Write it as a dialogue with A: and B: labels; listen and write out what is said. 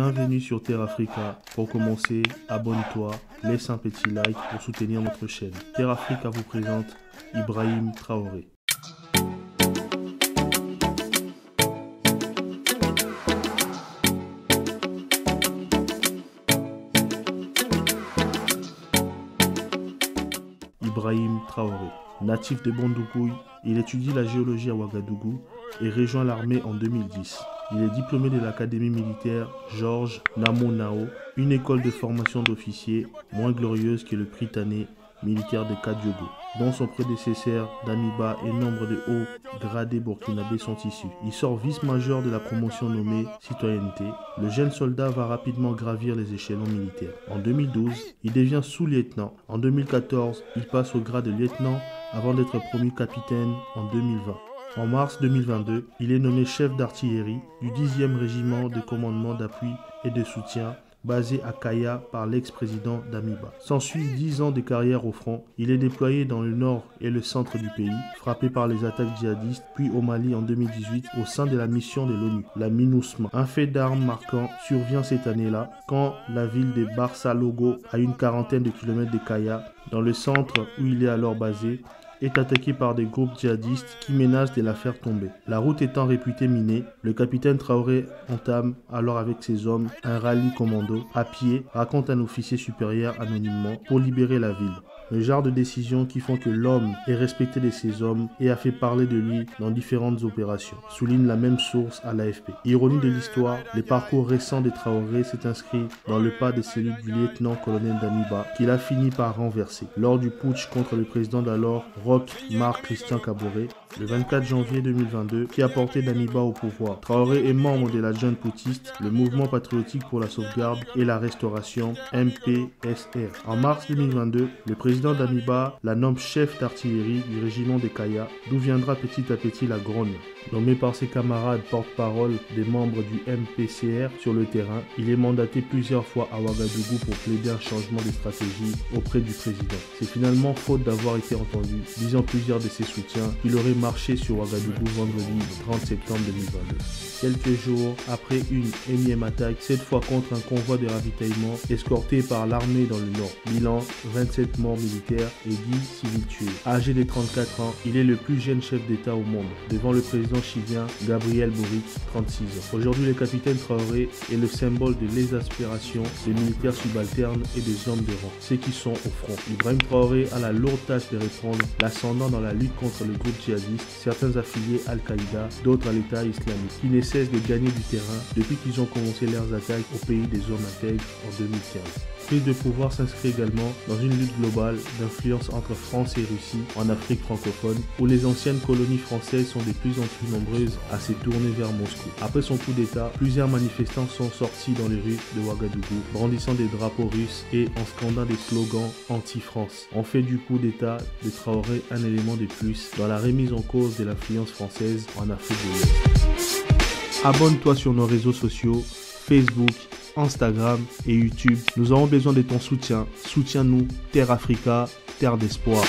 A: Bienvenue sur Terre Africa. Pour commencer, abonne-toi, laisse un petit like pour soutenir notre chaîne. Terre Africa vous présente Ibrahim Traoré. Ibrahim Traoré, natif de Bondoukoui, il étudie la géologie à Ouagadougou et rejoint l'armée en 2010. Il est diplômé de l'Académie militaire Georges Namonao, une école de formation d'officiers moins glorieuse que le Prytanée militaire de Kadiogo, dont son prédécesseur Damiba et nombre de hauts gradés burkinabés sont issus. Il sort vice-major de la promotion nommée Citoyenneté. Le jeune soldat va rapidement gravir les échelons militaires. En 2012, il devient sous-lieutenant. En 2014, il passe au grade de lieutenant avant d'être promu capitaine en 2020. En mars 2022, il est nommé chef d'artillerie du 10e régiment de commandement d'appui et de soutien basé à Kaya par l'ex-président Damiba. S'ensuit 10 ans de carrière au front. Il est déployé dans le nord et le centre du pays, frappé par les attaques djihadistes, puis au Mali en 2018 au sein de la mission de l'ONU, la MINUSMA. Un fait d'armes marquant survient cette année-là quand la ville de Barça Logo, à une quarantaine de kilomètres de Kaya, dans le centre où il est alors basé, est attaqué par des groupes djihadistes qui menacent de la faire tomber. La route étant réputée minée, le capitaine Traoré entame alors avec ses hommes un rallye commando à pied, raconte un officier supérieur anonymement, pour libérer la ville. Le genre de décision qui font que l'homme est respecté de ses hommes et a fait parler de lui dans différentes opérations, souligne la même source à l'AFP. Ironie de l'histoire, le parcours récent de Traoré s'est inscrit dans le pas de celui du lieutenant-colonel Damiba, qu'il a fini par renverser lors du putsch contre le président d'alors, Roch Marc Christian Kaboré, le 24 janvier 2022, qui a porté Damiba au pouvoir. Traoré est membre de la junte putschiste, le mouvement patriotique pour la sauvegarde et la restauration MPSR. En mars 2022, le président Damiba la nomme chef d'artillerie du régiment de Kaya, d'où viendra petit à petit la grogne. Nommé par ses camarades porte-parole des membres du MPCR sur le terrain, il est mandaté plusieurs fois à Ouagadougou pour plaider un changement de stratégie auprès du président. C'est finalement faute d'avoir été entendu, disant plusieurs de ses soutiens qu'il aurait marché sur Ouagadougou vendredi 30 septembre 2022. Quelques jours après une énième attaque, cette fois contre un convoi de ravitaillement escorté par l'armée dans le nord. Bilan, 27 morts militaires et 10 civils tués. Âgé de 34 ans, il est le plus jeune chef d'État au monde, devant le président chilien Gabriel Boric, 36 ans. Aujourd'hui, le capitaine Traoré est le symbole de l'exaspération des militaires subalternes et des hommes de rang, ceux qui sont au front. Ibrahim Traoré a la lourde tâche de reprendre l'ascendant dans la lutte contre le groupe djihadiste, certains affiliés Al-Qaïda, d'autres à l'État islamique, qui ne cessent de gagner du terrain depuis qu'ils ont commencé leurs attaques au pays des hommes intègres en 2015. Prise de pouvoir s'inscrit également dans une lutte globale d'influence entre France et Russie en Afrique francophone, où les anciennes colonies françaises sont de plus en plus nombreuses à se tourner vers Moscou. Après son coup d'État, plusieurs manifestants sont sortis dans les rues de Ouagadougou, brandissant des drapeaux russes et en scandant des slogans anti-France. On fait du coup d'État de Traoré un élément de plus dans la remise en cause de l'influence française en Afrique de l'Ouest. Abonne-toi sur nos réseaux sociaux, Facebook, Instagram et YouTube. Nous avons besoin de ton soutien. Soutiens-nous, Terre Africa, terre d'espoir.